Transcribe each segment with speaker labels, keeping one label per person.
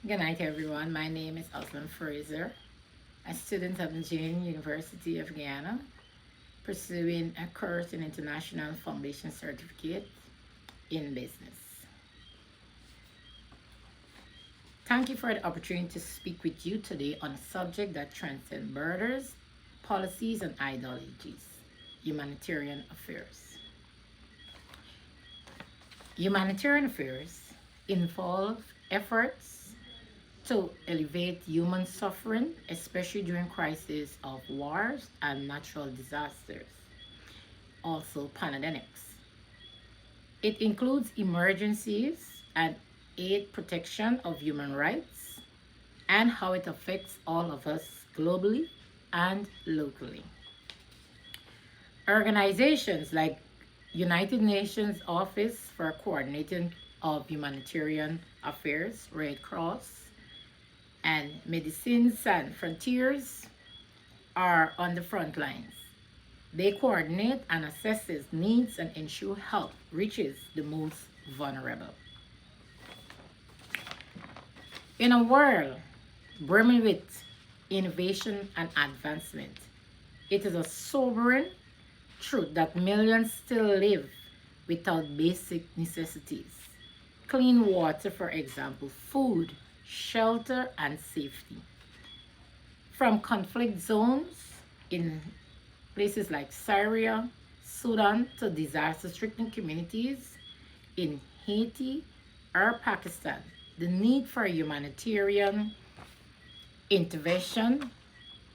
Speaker 1: Good night, everyone. My name is Oslyn Fraser, a student of the Jain University of Guyana, pursuing a course in International Foundation Certificate in Business. Thank you for the opportunity to speak with you today on a subject that transcends borders, policies, and ideologies: humanitarian affairs. Humanitarian affairs involve efforts to alleviate human suffering, especially during crises of wars and natural disasters, also pandemics. It includes emergencies and aid protection of human rights and how it affects all of us globally and locally. Organizations like United Nations Office for Coordinating of Humanitarian Affairs, Red Cross, and Medicines Sans Frontiers are on the front lines. They coordinate and assesses needs and ensure help reaches the most vulnerable. In a world brimming with innovation and advancement, it is a sobering truth that millions still live without basic necessities. Clean water, for example, food, shelter, and safety. From conflict zones in places like Syria, Sudan, to disaster-stricken communities in Haiti or Pakistan, the need for humanitarian intervention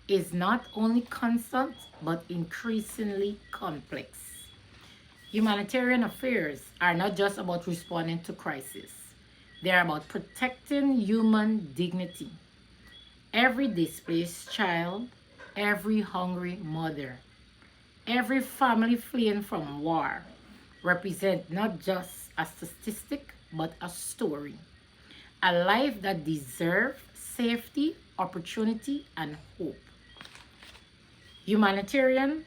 Speaker 1: is not only constant but increasingly complex. Humanitarian affairs are not just about responding to crisis. They are about protecting human dignity. Every displaced child, every hungry mother, every family fleeing from war represent not just a statistic but a story. A life that deserves safety, opportunity, and hope. Humanitarian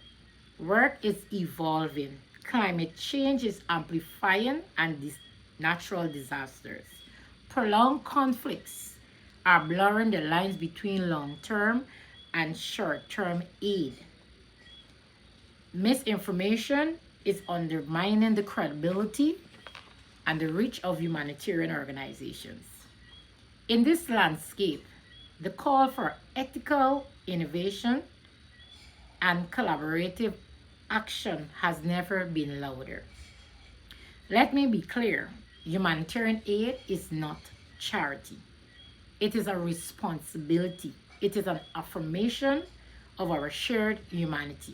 Speaker 1: work is evolving. Climate change is amplifying and natural disasters. Prolonged conflicts are blurring the lines between long-term and short-term aid. Misinformation is undermining the credibility and the reach of humanitarian organizations. In this landscape, the call for ethical innovation and collaborative action has never been louder. Let me be clear, humanitarian aid is not charity. It is a responsibility. It is an affirmation of our shared humanity.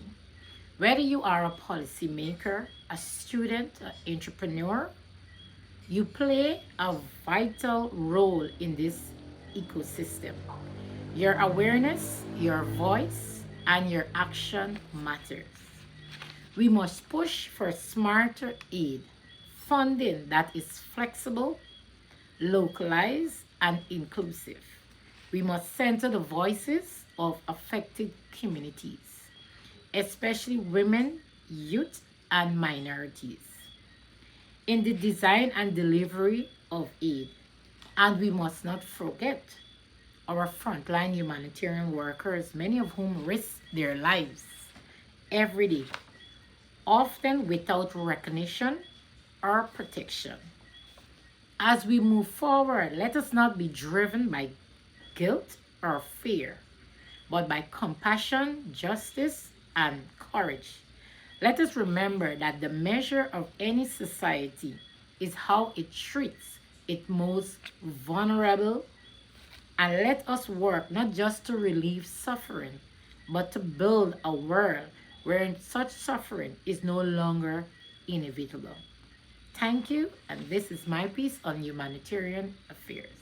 Speaker 1: Whether you are a policymaker, a student, an entrepreneur, you play a vital role in this ecosystem. Your awareness, your voice, and your action matters. We must push for smarter aid, funding that is flexible, localized, and inclusive. We must center the voices of affected communities, especially women, youth, and minorities, in the design and delivery of aid. And we must not forget our frontline humanitarian workers, many of whom risk their lives every day, often without recognition or protection. As we move forward, let us not be driven by guilt or fear, but by compassion, justice, and courage. Let us remember that the measure of any society is how it treats its most vulnerable, and let us work not just to relieve suffering, but to build a world where such suffering is no longer inevitable. Thank you, and this is my piece on humanitarian affairs.